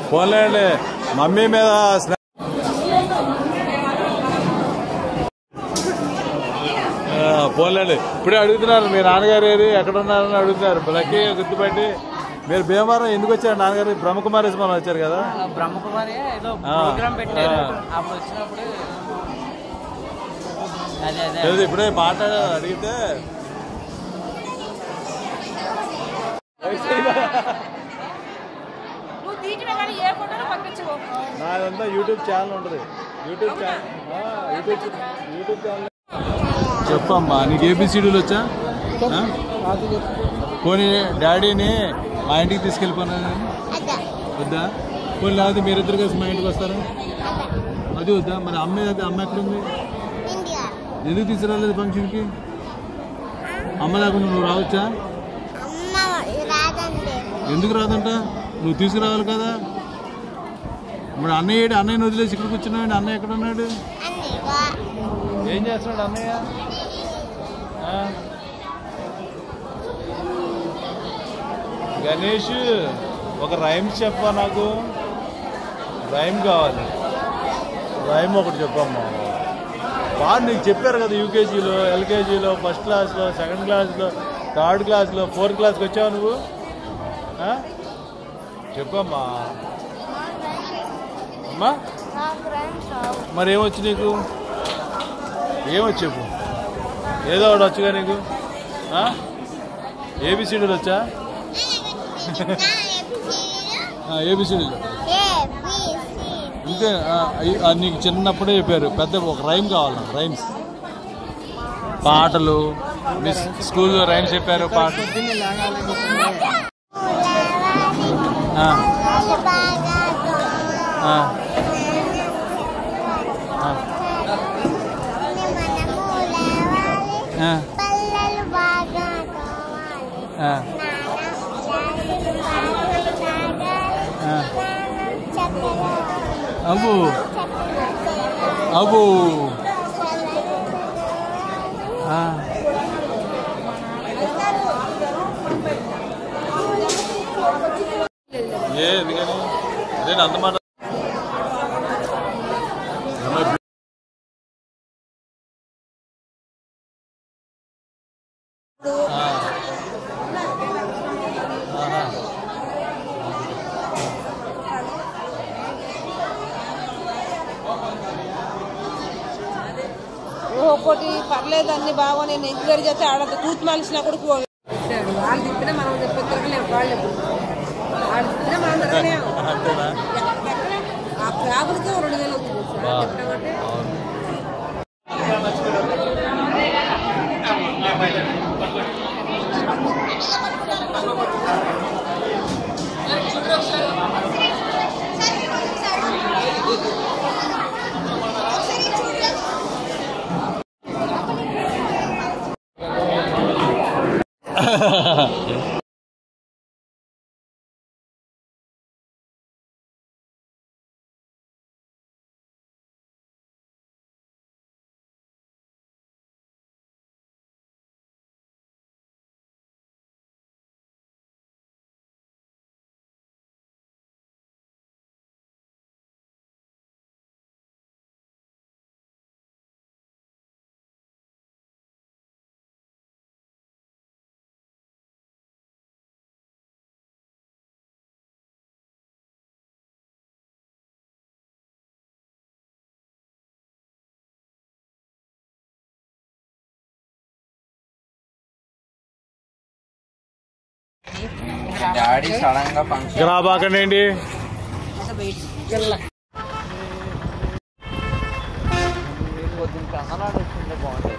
పోలేండి mummy మీద పోలేండి. ఇప్పుడే అడుగుతున్నారు మీ నాన్నగారు ఏది ఎక్కడున్నారని అడుగుతున్నారు. లక్కీగా గుర్తుపెట్టి మీరు భీమవరం ఎందుకు వచ్చారు? నాన్నగారు బ్రహ్మకుమారి మనం వచ్చారు కదా. ఇప్పుడే మాట్లాడ అడిగితే నాదంతా యూట్యూబ్ ఛానల్ ఉంటుంది. యూట్యూబ్ ఛానల్ చెప్పమ్మా. నీకు ఏబిసిడీలు వచ్చా? పోనీ డాడీని మా ఇంటికి తీసుకెళ్ళిపోయినా వద్దా? పోనీ లేకపోతే మీరిద్దరు కలిసి మా ఇంటికి వస్తారా? అది వద్దా? మరి అమ్మ ఎక్కడుంది? ఎందుకు తీసుకురాలేదు ఫంక్షన్కి? అమ్మ లేకుండా నువ్వు రావచ్చా? ఎందుకు రాదంట? నువ్వు తీసుకురావాలి కదా. ఇప్పుడు అన్నయ్యని వదిలేసి ఇక్కడ కూర్చున్నాడు. అన్నయ్య ఎక్కడ ఉన్నాడు? ఏం చేస్తున్నాడు అన్నయ్య? గణేష్ ఒక రైమ్స్ చెప్పా. నాకు రైమ్ కావాలి. రైమ్ ఒకటి చెప్పమ్మా. బాగా నీకు చెప్పారు కదా యూకేజీలో, ఎల్కేజీలో, ఫస్ట్ క్లాస్లో, సెకండ్ క్లాస్లో, థర్డ్ క్లాస్లో, ఫోర్త్ క్లాస్కి వచ్చావు నువ్వు. చెప్పమ్మా. అమ్మా మరి ఏమొచ్చు నీకు? ఏమొచ్చు చెప్పు. ఏదో ఒకటి వచ్చుగా నీకు. ఏబిసిడీలు వచ్చా? ఏబిసిడీలు ఇంతే. నీకు చిన్నప్పుడే చెప్పారు. పెద్ద ఒక రైమ్ కావాలి. రైమ్స్ పాటలు మీ స్కూల్లో రైమ్స్ చెప్పారు. పాట అబ్బు అబ్బు ఎందుకని అదే అంత మాట. ఒక్కోటి పర్లేదు అన్ని బాగా నేను ఎంక్వైరీ చేస్తే ఆడదు కూతు మలిసినా కూడా వాళ్ళు తిప్పినా మనం చెప్పలేము. వాళ్ళు తిప్పినా మనం తిరగలేము. ఆ క్యాబులకే 2000 అవుతుంది చెప్పినామంటే. డాడీ సడన్ గా ఫంక్షన్ రాబాకండి. కంగనాడు వచ్చింటే బాగుంటుంది.